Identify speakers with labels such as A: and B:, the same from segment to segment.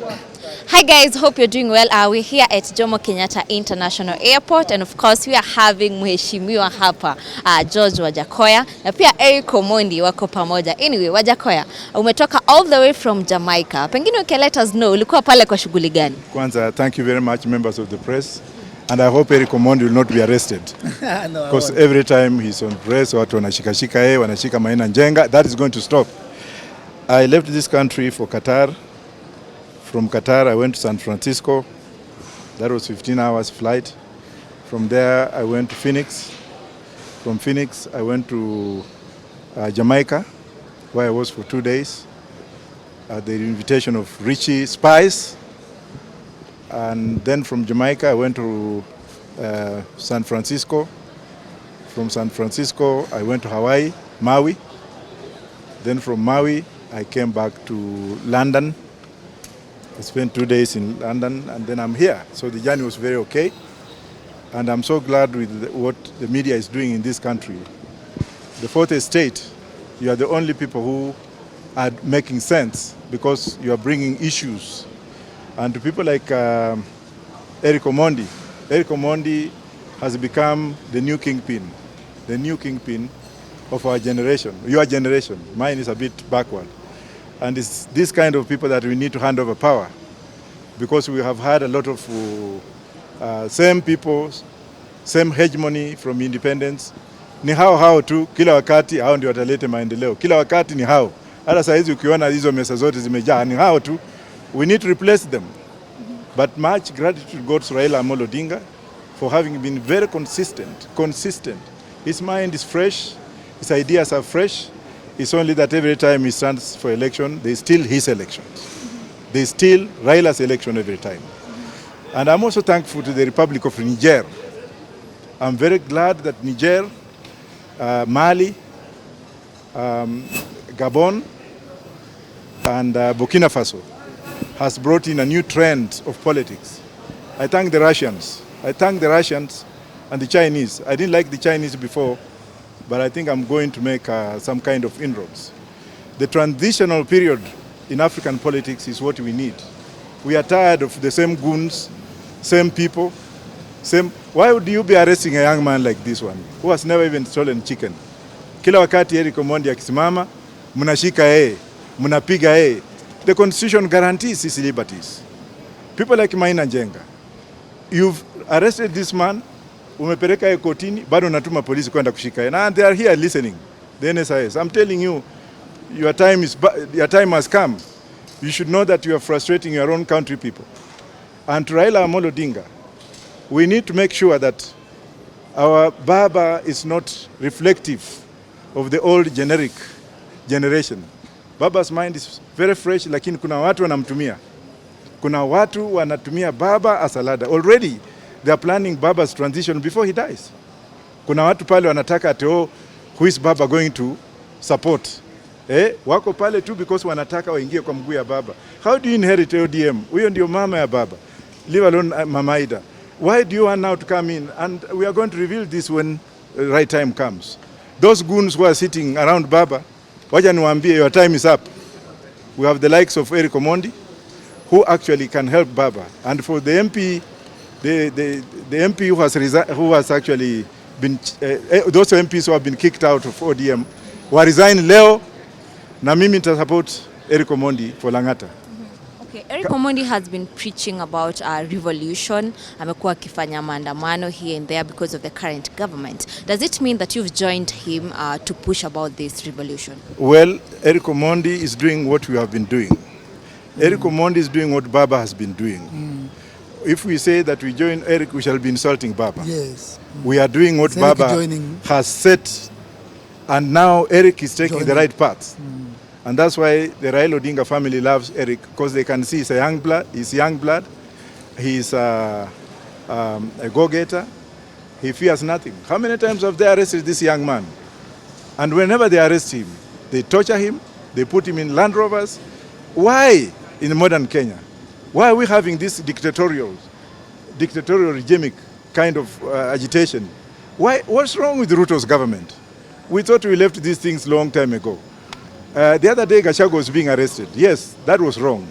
A: Hi guys, hope you're doing well. We're here at Jomo Kenyatta International Airport, and of course we are having mheshimiwa hapa George Wajackoyah na pia Eric Omondi wako pamoja. Anyway, Wajackoyah, umetoka all the way from Jamaica. Pengine you can let us know ulikuwa pale kwa shughuli gani?
B: Kwanza, thank you very much members of the press, and I hope Eric Omondi will not be arrested. Because every time he's on press watu wanashikashika yeye, wanashika Maina Njenga. That is going to stop. I left this country for Qatar. From Qatar, I went to San Francisco. That was 15 hours flight. From there, I went to Phoenix. From Phoenix, I went to Jamaica, where I was for 2 days at the invitation of Richie Spice. And then from Jamaica, I went to San Francisco. From San Francisco, I went to Hawaii, Maui. Then from Maui, I came back to London. I spent 2 days in London, and then I'm here. So the journey was very okay. And I'm so glad with what the media is doing in this country. The fourth estate, you are the only people who are making sense because you are bringing issues. And to people like Eric Omondi. Eric Omondi has become the new kingpin of our generation, your generation. Mine is a bit backward. And it's this kind of people that we need to hand over power, because we have had a lot of same people, same hegemony from independence. Ni hao tu, kila wakati hao ndio watalete maendeleo. Kila wakati ni hao. Hata saa hizi ukiona hizo mesa zote zimejaa ni hao tu. We need to replace them. But much gratitude goes to Raila Amolo Odinga for having been very consistent. His mind is fresh, his ideas are fresh. It's only that every time he stands for election, they steal his elections. They steal Raila's election every time. And I'm also thankful to the Republic of Niger. I'm very glad that Niger, Mali, Gabon, and Burkina Faso has brought in a new trend of politics. I thank the Russians. And the Chinese. I didn't like the Chinese before, but I think I'm going to make some kind of inroads. The transitional period in African politics is what we need. We are tired of the same goons, same people, same. Why would you be arresting a young man like this one, who has never even stolen chicken? Kila wakati Eric Omondi akisimama, mnashika yeye, mnapiga yeye. The Constitution guarantees his liberties. People like Maina Njenga, you've arrested this man, umepeleka yeye kotini, bado natuma polisi kwenda kushika yeye. And they are here listening, the NSIS. I'm telling you, your time has come. You should know that you are frustrating your own country people. And to Raila Amolo Odinga, we need to make sure that our Baba is not reflective of the old generic generation. Baba's mind is very fresh, lakini kuna watu wanamtumia. Kuna watu wanatumia Baba as a ladder. Already, they are planning Baba's transition before he dies. Kuna watu pale wanataka who is Baba going to support? Wako pale tu because wanataka waingie kwa mguu ya Baba. How do you inherit ODM? Huyo ndio mama ya Baba. Leave alone Mama Ida. Why do you want now to come in? And we are going to reveal this when the right time comes. Those goons who are sitting around Baba, waja niwaambie, your time is up. We have the likes of Eric Omondi, who actually can help Baba. And for the MP, the MP who has actually been, those MPs who have been kicked out of ODM, who resign leo, na mimi nita support Eric Omondi for Langata.
A: Okay, Eric Omondi has been preaching about a revolution. Amekuwa akifanya maandamano here and there because of the current government. Does it mean that you've joined him to push about this revolution?
B: Well, Eric Omondi is doing what we have been doing. Eric Omondi is doing what Baba has been doing. If we say that we join Eric, we shall be insulting Baba.
C: Yes.
B: We are doing what Baba has set, and now Eric is taking the right path. And that's why the Raila Odinga family loves Eric, because they can see he's young blood. He's a go-getter. He fears nothing. How many times have they arrested this young man? And whenever they arrest him, they torture him, they put him in Land Rovers. Why in modern Kenya? Why are we having this dictatorial regimic kind of agitation? What's wrong with Ruto's government? We thought we left these things long time ago. The other day, Gachagua was being arrested. Yes, that was wrong.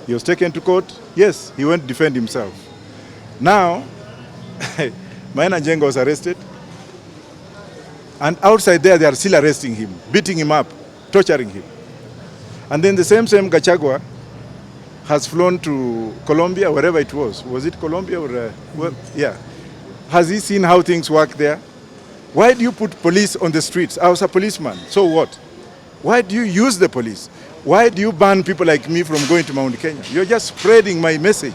B: He was taken to court. Yes, he went to defend himself. Now, Maina Njenga was arrested. And outside there, they are still arresting him, beating him up, torturing him. And then the same Gachagua has flown to Colombia, wherever it was. Was it Colombia or, well, yeah. Has he seen how things work there? Why do you put police on the streets? I was a policeman, so what? Why do you use the police? Why do you ban people like me from going to Mount Kenya? You're just spreading my message.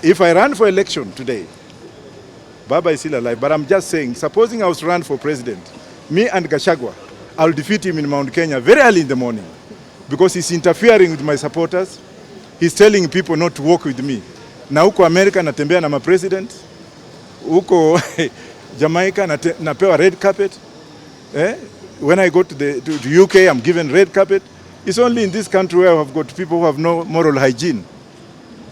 B: If I run for election today, Baba is still alive, but I'm just saying, supposing I was to run for president, me and Gachagua, I'll defeat him in Mount Kenya very early in the morning because he's interfering with my supporters. He's telling people not to work with me. Na huko America natembea na president, huko Jamaica napewa red carpet. When I go to UK, I'm given red carpet. It's only in this country where I've got people who have no moral hygiene.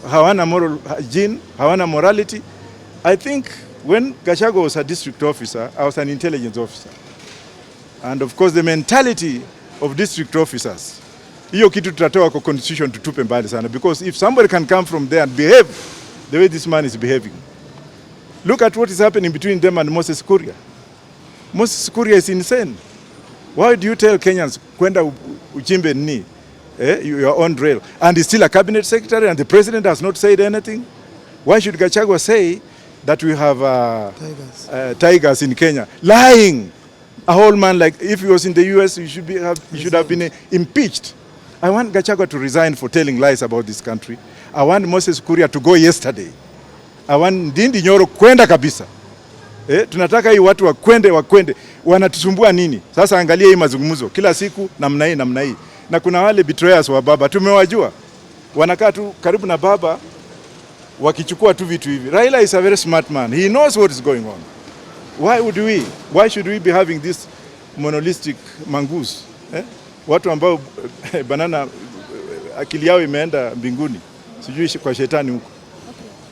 B: Hawana moral hygiene, hawana morality. I think when Gachagua was a district officer, I was an intelligence officer. And of course the mentality of district officers, hiyo kitu tutatoa kwa constitution tutupe mbali sana, because if somebody can come from there and behave the way this man is behaving. Look at what is happening between them and Moses Kuria. Moses Kuria is insane. Why do you tell Kenyans kwenda uchimbe nini? Your own rail? And he's still a cabinet secretary and the president has not said anything. Why should Gachagua say that we have tigers in Kenya? Lying. A whole man, like if he was in the US, he should have been impeached. I want Gachagua to resign for telling lies about this country. I want Moses Kuria to go yesterday. I want Ndindi Nyoro kwenda kabisa. Tunataka hii watu wakwende. Wanatusumbua nini? Sasa angalia hii mazungumzo. Kila siku namna hii. Na kuna wale betrayers wa baba, tumewajua. Wanakaa tu karibu na baba, wakichukua tu vitu hivi. Raila is a very smart man. He knows what is going on. Why should we be having this monolithic mongoose? Watu ambao banana akili yao imeenda mbinguni. Sijui kwa shetani huko.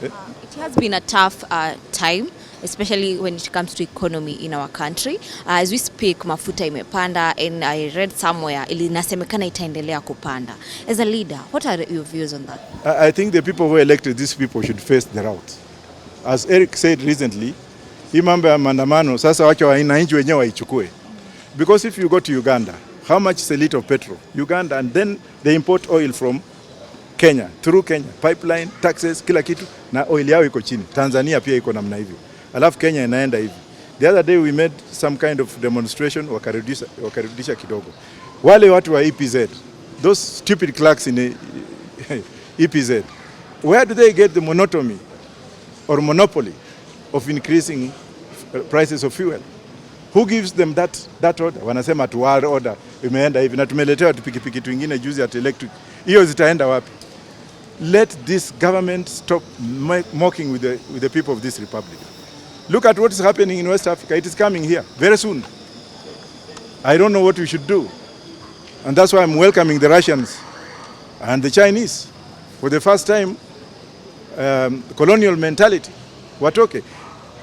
A: It has been a tough time, especially when it comes to economy in our country. As we speak, mafuta imepanda, and I read somewhere inasemekana itaendelea kupanda. As a leader, what are your views on that?
B: I think the people who elected these people should face the route. As Eric said recently, hii mambo ya maandamano sasa wacha wananchi wenyewe waichukue. Because if you go to Uganda, how much is a liter of petrol? Uganda, and then they import oil from Kenya, through Kenya, pipeline, taxes, kila kitu, na oil yao iko chini. Tanzania pia iko namna hivyo. Alafu Kenya inaenda hivi. The other day we made some kind of demonstration, wakarudisha kidogo. Wale watu wa EPZ, those stupid clerks in EPZ, where do they get the monotony or monopoly of increasing prices of fuel? Who gives them that order? Wanasema tu order imeenda hivi na tumeletewa pikipiki twingine juzi at electric. Hiyo zitaenda wapi? Let this government stop mocking with the people of this republic. Look at what is happening in West Africa. It is coming here very soon. I don't know what we should do. And that's why I'm welcoming the Russians and the Chinese. For the first time, colonial mentality. Watoke.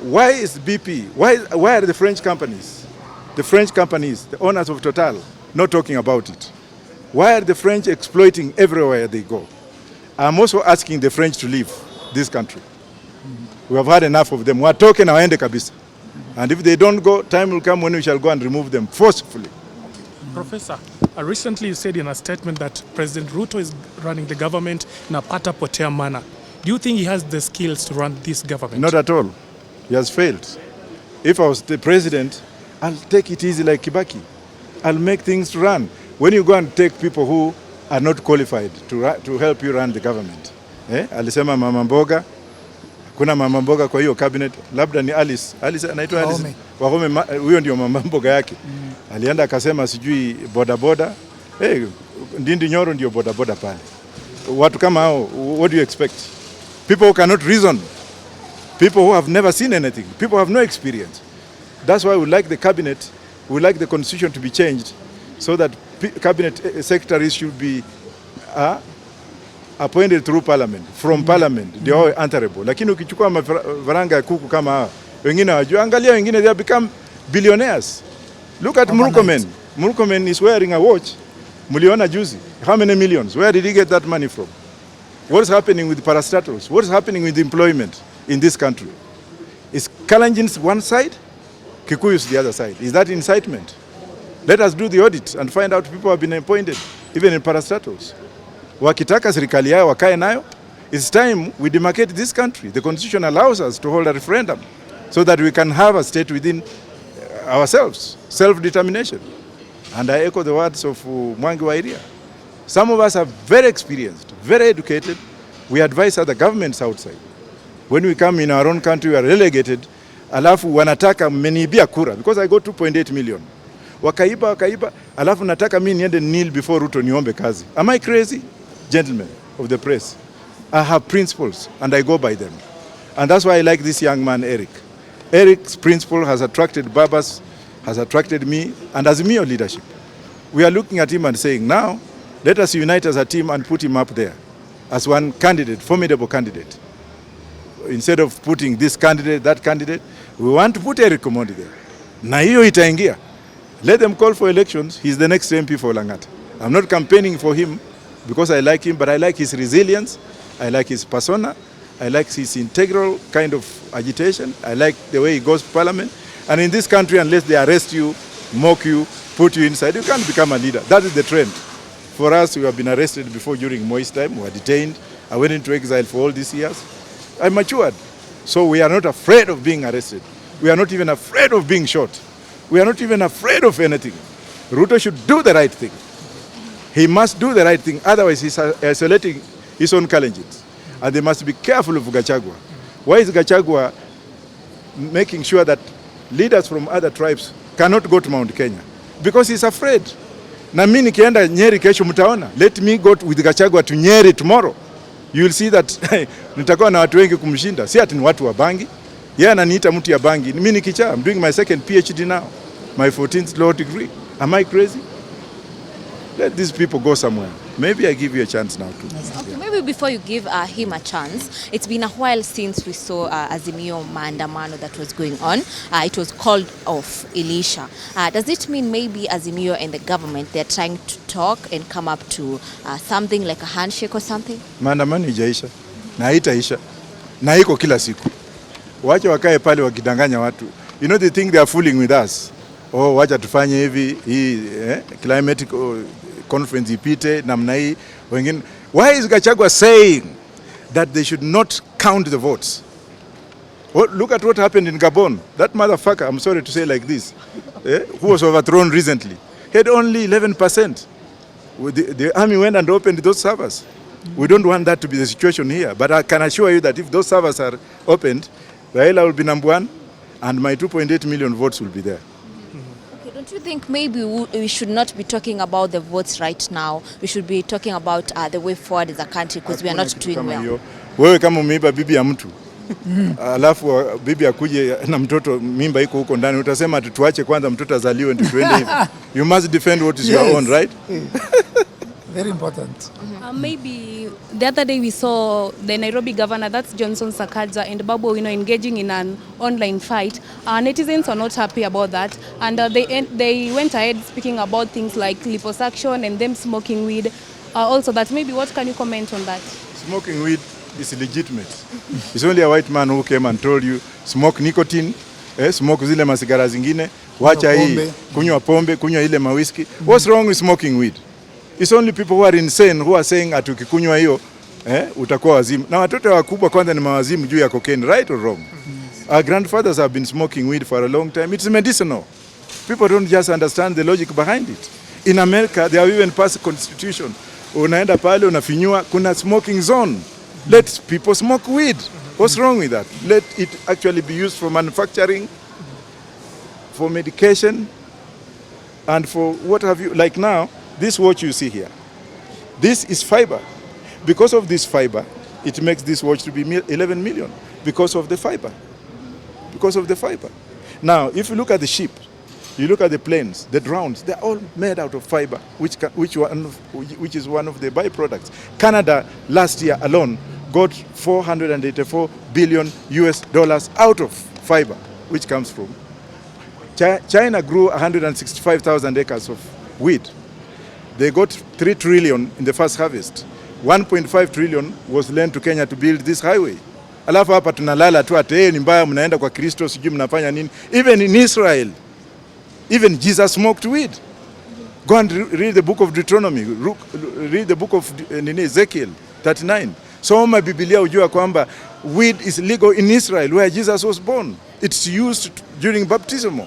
B: Why is BP, why are the French companies, the owners of Total, not talking about it? Why are the French exploiting everywhere they go? I'm also asking the French to leave this country. We have had enough of them. Watoke na waende kabisa. And if they don't go, time will come when we shall go and remove them forcefully.
C: Professor, recently you said in a statement that President Ruto is running the government in a pata potea manner. Do you think he has the skills to run this government?
B: Not at all. He has failed. If I was the president, I'll take it easy like Kibaki. I'll make things run. When you go and take people who are not qualified to help you run the government. Alisema mama mboga, kuna mama mboga kwa hiyo cabinet, labda ni Alice anaitwa Alice. Wahome huyo ndio mama mboga yake. Alienda akasema sijui boda. Ndindi Nyoro ndio boda pale. Watu kama hao, what do you expect? People who cannot reason. People who have never seen anything. People who have no experience. That's why we like the cabinet, we like the constitution to be changed so that cabinet secretaries should be appointed through parliament, from parliament. They are answerable. Lakini ukichukua mafaranga ya kuku kama hawa, wengine wajua, angalia wengine, they have become billionaires. Look at Murkomen. Murkomen is wearing a watch Muliona juzi. How many millions? Where did he get that money from? What is happening with parastatals? What is happening with employment in this country? Is Kalenjin's one side? Kikuyu's the other side. Is that incitement? Let us do the audit and find out people have been appointed, even in parastatals. Wakitaka serikali yao wakae nayo. It's time we demarcate this country. The constitution allows us to hold a referendum so that we can have a state within ourselves, self-determination. And I echo the words of Mwangi Wairia. Some of us are very experienced, very educated. We advise other governments outside. When we come in our own country, we are relegated. Alafu wanataka mmenibia kura because I got 2.8 million. Wakaiba, alafu nataka mimi niende kneel before Ruto niombe kazi. Am I crazy? Gentlemen of the press, I have principles and I go by them. And that's why I like this young man, Eric. Eric's principle has attracted Babas, has attracted me, and Azimio leadership. We are looking at him and saying, now, let us unite as a team and put him up there as one candidate, formidable candidate. Instead of putting this candidate, that candidate, we want to put Eric Omondi there. Na hiyo itaingia. Let them call for elections. He's the next MP for Langata. I'm not campaigning for him because I like him, but I like his resilience. I like his persona. I like his integral kind of agitation. I like the way he goes to parliament. And in this country, unless they arrest you, mock you, put you inside, you can't become a leader. That is the trend. For us, we have been arrested before during Moi's time. We were detained. I went into exile for all these years. I matured. So we are not afraid of being arrested. We are not even afraid of being shot. We are not even afraid of anything. Ruto should do the right thing. He must do the right thing. Otherwise, he's isolating his own Kalenjins. And they must be careful of Gachagua. Why is Gachagua making sure that leaders from other tribes cannot go to Mount Kenya? Because he's afraid. Na mimi nikienda Nyeri kesho mtaona. Let me go with Gachagua to Nyeri tomorrow. You will see that nitakuwa na watu wengi kumshinda. Si ati ni watu wa bangi. Yeye ananiita mtu ya bangi. Mimi nikichaa. I'm doing my second PhD now. My 14th law degree. Am I crazy? Let these people go somewhere. Maybe I give you a chance now too.
A: Okay, maybe before you give him a chance, it's been a while since we saw Azimio maandamano that was going on. It was called off, Elisha. Does it mean maybe Azimio and the government, they're trying to talk and come up to something like a handshake or something?
B: Maandamano ijaisha. Na haitaisha. Na iko kila siku. Wacha wakae pale wakidanganya watu. You know, they think they are fooling with us. Oh, wacha tufanye hivi, climatic conference ipite namna hii wengine. Why is Gachagua saying that they should not count the votes? Oh, look at what happened in Gabon. That motherfucker, I'm sorry to say like this, who was overthrown recently, had only 11%. The army went and opened those servers. We don't want that to be the situation here, but I can assure you that if those servers are opened, Raila will be number one and my 2.8 million votes will be there.
A: Don't you think maybe we should not be talking about the votes right now? We should be talking about the way forward as a country because we are not doing well.
B: Wewe kama umeiba bibi ya mtu alafu bibi akuje na mtoto mimba iko huko ndani utasema tuache kwanza mtoto azaliwe ndio tuende hivi. You must defend what is your own, right?
D: Very important.
E: Maybe the other day we saw the Nairobi governor, that's Johnson Sakaja, and Babu Owino engaging in an online fight. Netizens are not happy about that, and they went ahead speaking about things like liposuction and them smoking weed. Also, that maybe what can you comment on that?
B: Smoking weed is legitimate. It's only a white man who came and told you smoke nicotine, smoke zile masigara zingine, wacha hii, kunywa pombe, kunywa ile mawiski. What's wrong with smoking weed? It's only people who are insane who are saying ati ukikunywa hiyo utakuwa wazimu. Na watoto wakubwa kwanza ni mawazimu juu ya cocaine, right or wrong? Our grandfathers have been smoking weed for a long time. It's medicinal. People don't just understand the logic behind it. In America, they have even passed a constitution. Unaenda pale unafinyua kuna smoking zone. Let people smoke weed. What's wrong with that? Let it actually be used for manufacturing, for medication, and for what have you. Like now, this watch you see here, this is fiber. Because of this fiber, it makes this watch to be 11 million. Because of the fiber. Because of the fiber. Now, if you look at the ship, you look at the planes, the drones, they're all made out of fiber, which is one of the byproducts. Canada last year alone got $484 billion out of fiber, which comes from. China grew 165,000 acres of wheat. They got 3 trillion in the first harvest. 1.5 trillion was lent to Kenya to build this highway. Alafu hapa tunalala tu ati ni mbaya, mnaenda kwa Kristo sijui mnafanya nini. Even in Israel, even Jesus smoked weed. Go and read the book of Deuteronomy, read the book of Ezekiel 39. Soma Biblia ujua kwamba weed is legal in Israel where Jesus was born. It's used during baptism.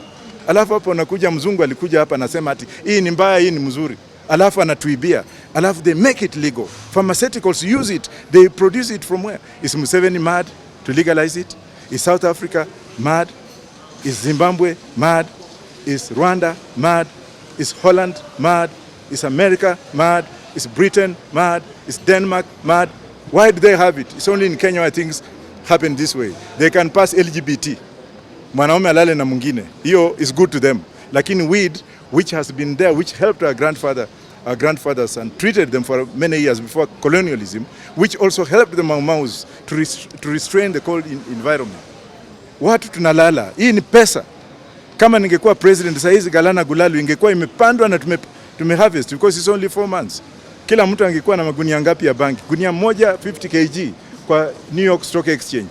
B: Alafu hapo anakuja mzungu alikuja hapa anasema ati hii ni mbaya, hii ni mzuri. Alafu anatuibia. Alafu they make it legal. Pharmaceuticals use it. They produce it from where? Is Museveni mad to legalize it? Is South Africa mad? Is Zimbabwe mad? Is Rwanda mad? Is Holland mad? Is America mad? Is Britain mad? Is Denmark mad? Why do they have it? It's only in Kenya where things happen this way. They can pass LGBT. Mwanaume alale na mwingine. Hiyo is good to them. Lakini weed, which has been there, which helped our grandfathers and treated them for many years before colonialism, which also helped the Mau-Maus to restrain the cold environment. Watu tunalala. Hii ni pesa. Kama ningekuwa president saa hizi Galana Gulalu ingekuwa imepandwa na tumeharvest because it's only 4 months. Kila mtu angekuwa na magunia ngapi ya banki? Gunia moja 50 kg kwa New York Stock Exchange.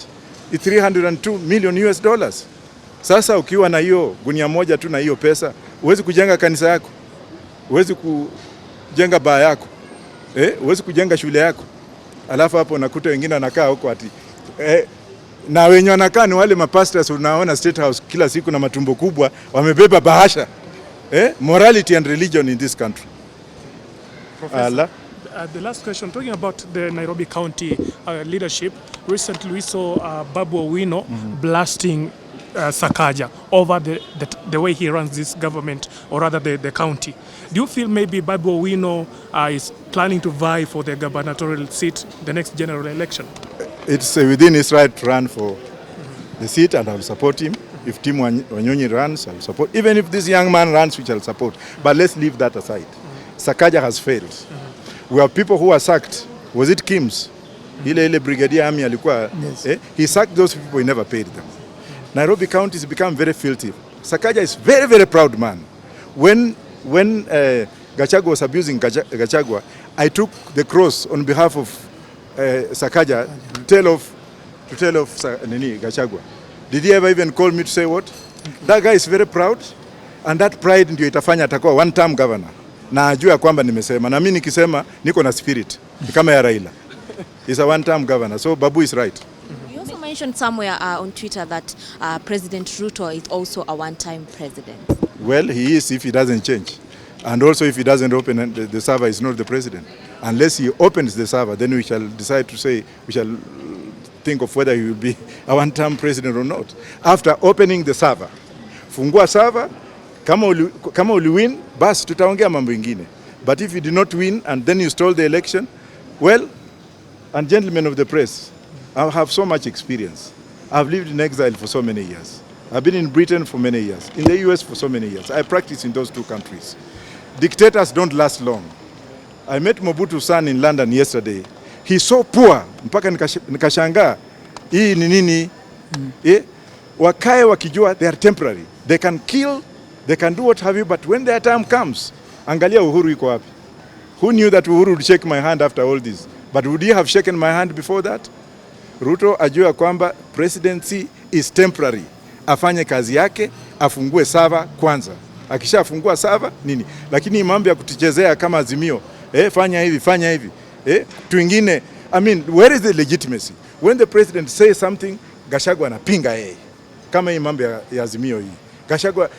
B: It's 302 million US dollars. Sasa ukiwa na hiyo gunia moja tu na hiyo pesa, huwezi kujenga kanisa yako. Huwezi kujenga baa yako. Huwezi kujenga shule yako. Alafu hapo unakuta wengine wanakaa huko ati na wenye wanakaa ni wale mapastors unaona State House kila siku na matumbo kubwa wamebeba bahasha. Morality and religion in this country.
C: Professor, the last question, talking about the Nairobi County leadership, recently we saw Babu Owino blasting Sakaja over the way he runs this government, or rather the county. Do you feel maybe Babu Owino is planning to vie for the gubernatorial seat the next general election?
B: It's within his right to run for the seat, and I'll support him. If Tim Wanyonyi runs, I'll support. Even if this young man runs, which I'll support. But let's leave that aside. Sakaja has failed. We have people who are sacked. Was it Kim's? Ile brigadier army alikuwa.
D: Yes.
B: He sacked those people, he never paid them. Nairobi County has become very filthy. Sakaja is very, very proud man. When Gachagua was abusing Gachagua, I took the cross on behalf of Sakaja to tell of Gachagua. Did he ever even call me to say what? That guy is very proud, and that pride ndio itafanya atakuwa one term governor. Na ajua kwamba nimesema, na mimi nikisema niko na spirit kama ya Raila. He's a one term governor, so Babu is right.
A: You also mentioned somewhere on Twitter that President Ruto is also a one-time president.
B: Well, he is if he doesn't change. And also if he doesn't open the server, he's not the president. Unless he opens the server, then we shall decide to say, we shall think of whether he will be a one-term president or not. After opening the server, fungua server, kama uli win, bas tutaongea mambo ingine. But if you did not win and then you stole the election, well, and gentlemen of the press, I have so much experience. I've lived in exile for so many years. I've been in Britain for many years, in the US for so many years. I practiced in those two countries. Dictators don't last long. I met Mobutu's son in London yesterday. He's so poor, mpaka nikashangaa. Hii ni nini? Wakae wakijua they are temporary. They can kill, they can do what have you, but when their time comes, angalia Uhuru iko wapi? Who knew that Uhuru would shake my hand after all this? But would he have shaken my hand before that? Ruto ajua kwamba presidency is temporary. Afanye kazi yake, afungue server kwanza. Akishafungua server nini? Lakini mambo ya kutichezea kama Azimio, fanya hivi. Tuingine, I mean, where is the legitimacy? When the president says something, Gachagua anapinga yeye. Kama hii mambo ya Azimio hii. Gachagua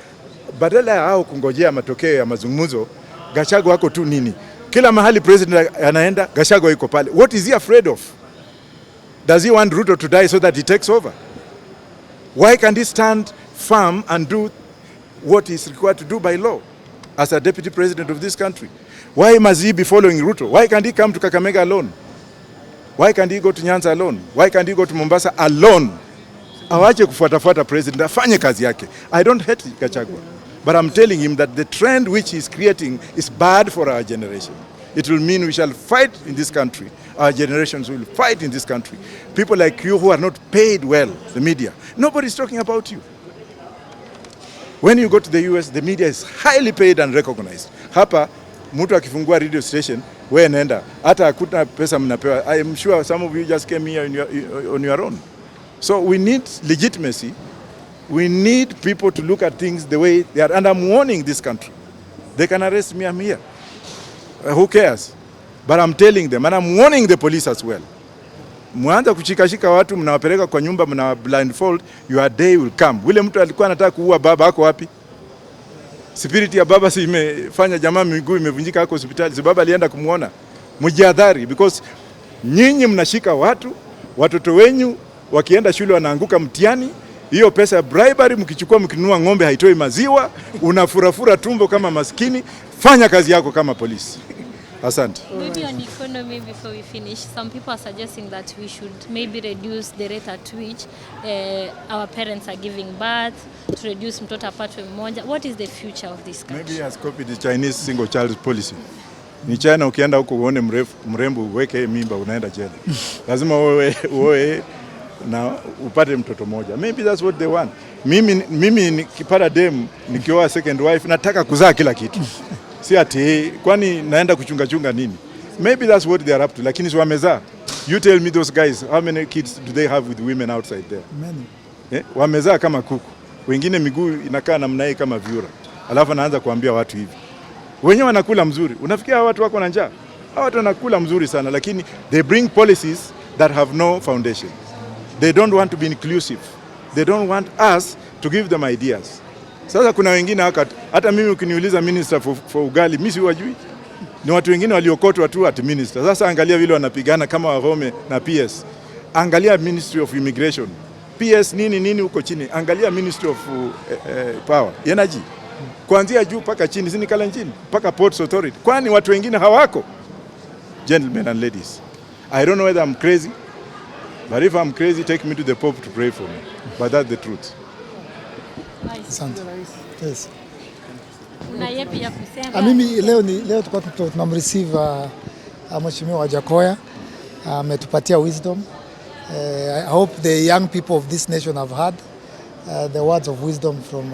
B: badala ya hao kungojea matokeo ya mazungumzo, Gachagua wako tu nini? Kila mahali president anaenda, Gachagua yuko pale. What is he afraid of? Does he want Ruto to die so that he takes over? Why can't he stand firm and do what is required to do by law as a deputy president of this country? Why must he be following Ruto? Why can't he come to Kakamega alone? Why can't he go to Nyanza alone? Why can't he go to Mombasa alone? Awache kufuatafuata president, afanye kazi yake. I don't hate Gachagua, but I'm telling him that the trend which he's creating is bad for our generation. It will mean we shall fight in this country. Our generations will fight in this country. People like you who are not paid well, the media, nobody's talking about you. When you go to the US, the media is highly paid and recognized. Hapa, mtu akifungua radio station, wewe nenda. Hata hakuna pesa mnapewa. I am sure some of you just came here on your own. So we need legitimacy. We need people to look at things the way they are. And I'm warning this country. They can arrest me, I'm here. Who cares? But I'm telling them, and I'm warning the police as well. Mwanza kushikashika watu, mnawapeleka kwa nyumba, mna blindfold, your day will come. Wile mtu alikuwa anataka kuua baba, ako wapi? Spirit ya baba si imefanya jamaa miguu imevunjika hako hospitali. Si baba alienda kumuona. Mjihadhari, because nyinyi mnashika watu, watoto wenyu wakienda shule wanaanguka mtihani. Hiyo pesa ya bribery mkichukua mkinunua ng'ombe haitoi maziwa, unafurafura tumbo kama maskini. Fanya kazi yako kama polisi. Asante.
F: Maybe on economy before we finish, some people are suggesting that we should maybe reduce the rate at which our parents are giving birth, to reduce mtoto apatwe mmoja. What is the future of this country?
B: Maybe he has copied the Chinese single child policy. Ni China, ukienda huko uone mrembo uweke mimba unaenda jela. Lazima uoe na upate mtoto mmoja. Maybe that's what they want. Mimi nikipata dem nikioa second wife nataka kuzaa kila kitu. Si ati kwani naenda kuchunga nini? Maybe that's what they are up to. Lakini si wamezaa. You tell me those guys, how many kids do they have with women outside there?
D: Many.
B: Wamezaa kama kuku. Wengine miguu inakaa namna hii kama vyura. Alafu anaanza kuambia watu hivi. Wenyewe wanakula mzuri. Unafikia watu wako na njaa? Hao watu wanakula mzuri sana, lakini they bring policies that have no foundation. They don't want to be inclusive. They don't want us to give them ideas. Sasa kuna wengine hata mimi ukiniuliza minister for ugali, mimi siwajui. Ni watu wengine waliokotwa tu at minister. Sasa angalia vile wanapigana kama Wahome na PS. Angalia Ministry of Immigration. PS nini huko chini. Angalia Ministry of Power, Energy. Kuanzia juu paka chini, sini kala chini, paka Ports Authority. Kwani watu wengine hawako? Gentlemen and ladies, I don't know whether I'm crazy, but if I'm crazy, take me to the Pope to pray for me. But that's the truth.
D: Asante. Yes.
F: Una yepi ya kusema?
D: Mimi leo tulikuwa tunamreceive Mheshimiwa Wajackoyah, ametupatia wisdom. I hope the young people of this nation have heard the words of wisdom from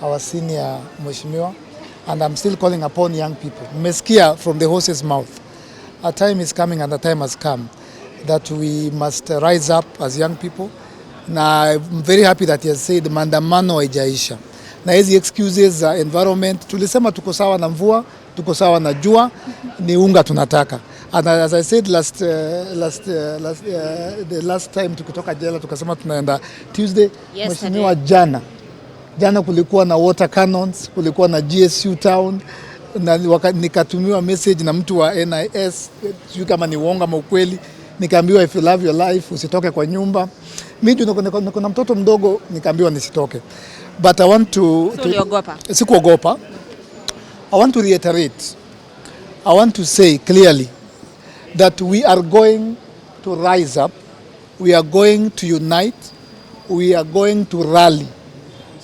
D: our senior Mheshimiwa, and I'm still calling upon young people. Mmesikia from the horse's mouth. A time is coming and a time has come that we must rise up as young people. Na I'm very happy that he has said maandamano haijaisha. Na hizi excuses za environment, tulisema tuko sawa na mvua, tuko sawa na jua, ni unga tunataka. And as I said the last time tukitoka jela tukasema tunaenda Tuesday. Mheshimiwa, jana kulikuwa na water cannons, kulikuwa na GSU town, na nikatumiwa message na mtu wa NIS, sijui kama ni uongo ama ukweli, nikaambiwa if you love your life usitoke kwa nyumba. Mimi kuna mtoto mdogo nikaambiwa nisitoke. But I want to sikuogopa. I want to reiterate. I want to say clearly that we are going to rise up. We are going to unite. We are going to rally.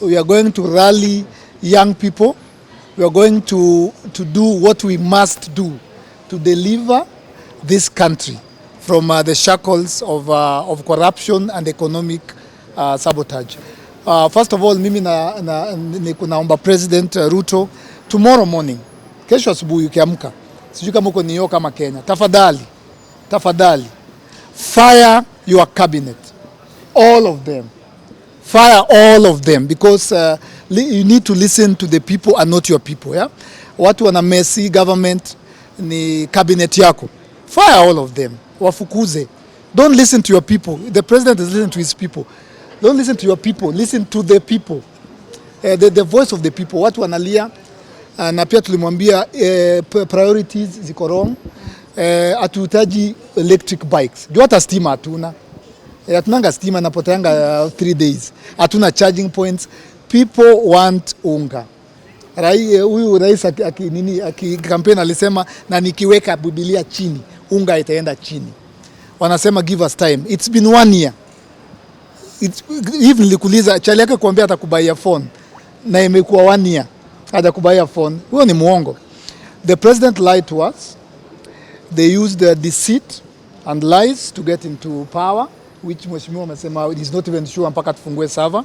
D: We are going to rally young people. We are going to do what we must do to deliver this country from the shackles of corruption and economic sabotage. First of all, mimi naomba President Ruto, tomorrow morning, kesho asubuhi ukiamka, sijui kama uko New York ama Kenya, tafadhali fire your cabinet, all of them. Fire all of them, because you need to listen to the people and not your people. Yeah? Watu wana messy government ni cabinet yako. Fire all of them. Wafukuze. Don't listen to your people. The president is listening to his people. Don't listen to your people. Listen to the people. The voice of the people. Watu wanalia. Na pia tulimwambia priorities ziko wrong. Hatuhitaji electric bikes. Juu hata stima hatuna. Hatunanga stima, napoteanga 3 days. Hatuna charging points. People want unga. Huyu rais akikampeni alisema na nikiweka Biblia chini unga itaenda chini. Wanasema give us time. It's been 1 year. Hivi nilikuuliza chali yake kuambia atakubaia phone na imekuwa 1 year hajakubaia phone. Huyo ni muongo. The president lied to us. They used deceit and lies to get into power, which Mheshimiwa amesema is not even sure mpaka tufungue server.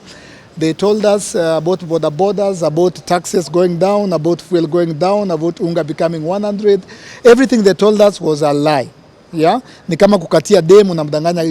D: They told us about borders, about taxes going down, about fuel going down, about unga becoming 100. Everything they told us was a lie. Yeah? Ni kama kukatia demu na mdanganya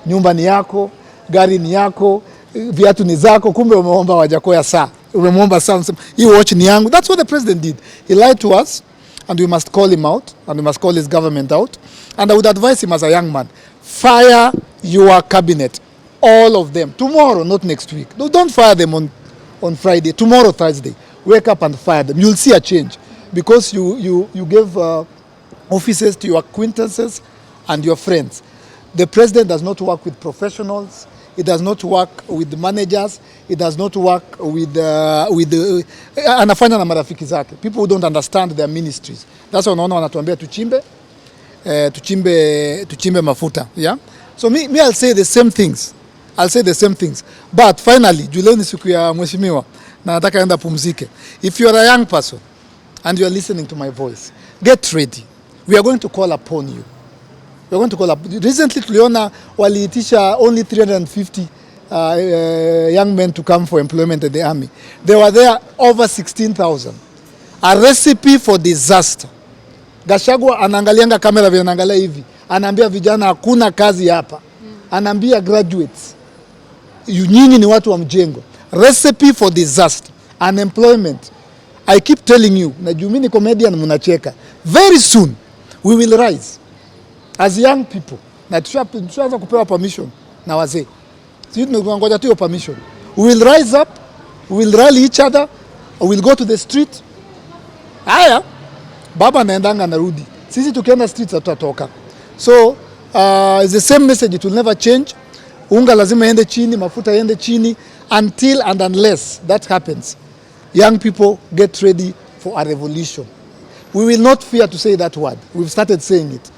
D: nyumba ni yako, gari ni yako, viatu ni zako, kumbe umeomba Wajackoyah saa. Umemwomba saa, hii watch ni yangu. That's what the president did. He lied to us, and we must call him out, and we must call his government out. And I would advise him as a young man, fire your cabinet. All of them. Tomorrow, not next week. No, don't fire them on Friday. Tomorrow, Thursday. Wake up and fire them. You'll see a change. Because you gave offices to your acquaintances and your friends. The president does not work with professionals. It does not work with managers. It does not work with anafanya na marafiki zake. People who don't understand their ministries. That's why unaona wanatuambia tuchimbe mafuta. Yeah? So me I'll say the same things. But finally, leo ni siku ya mheshimiwa na nataka enda pumzike. If you are a young person and you are listening to my voice, get ready. We are going to call upon you. We are going to call up. Recently tuliona waliitisha only 350 young men to come for employment at the army. There were there over 16,000. A recipe for disaster. Gachagua anaangalianga kamera vile anaangalia hivi. Anaambia vijana hakuna kazi hapa. Anaambia graduates, nyinyi ni watu wa mjengo. Recipe for disaster. Unemployment. I keep telling you, na juu mimi comedian mnacheka. Very soon we will rise as young people. Na tushaanza kupewa permission na wazee. Sisi tunangoja tu permission. We will rise up, we will rally each other, we will go to the street. Haya, baba anaendanga narudi. Sisi tukienda streets tutatoka. So it's the same message, it will never change. Unga lazima ende chini, mafuta ende chini, until and unless that happens. Young people, get ready for a revolution. We will not fear to say that word. We've started saying it.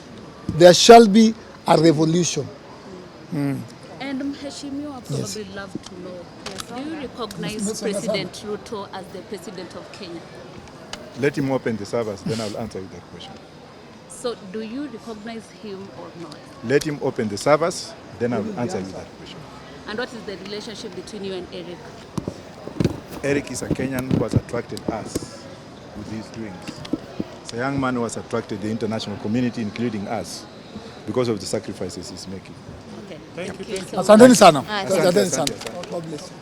D: There shall be a revolution.
G: And Mheshimiwa, probably love to know, do you recognize President Ruto as the president of Kenya?
B: Let him open the servers, then I'll answer you that question.
G: So do you recognize him or not?
B: Let him open the servers, then I'll answer you that question.
G: And what is the relationship between you and Eric?
B: Eric is a Kenyan who has attracted us with his doings. It's a young man who has attracted the international community, including us, because of the sacrifices he's making.
G: Okay.
C: Thank you.
D: Asanteni sana.
B: Asante sana.
D: God bless you.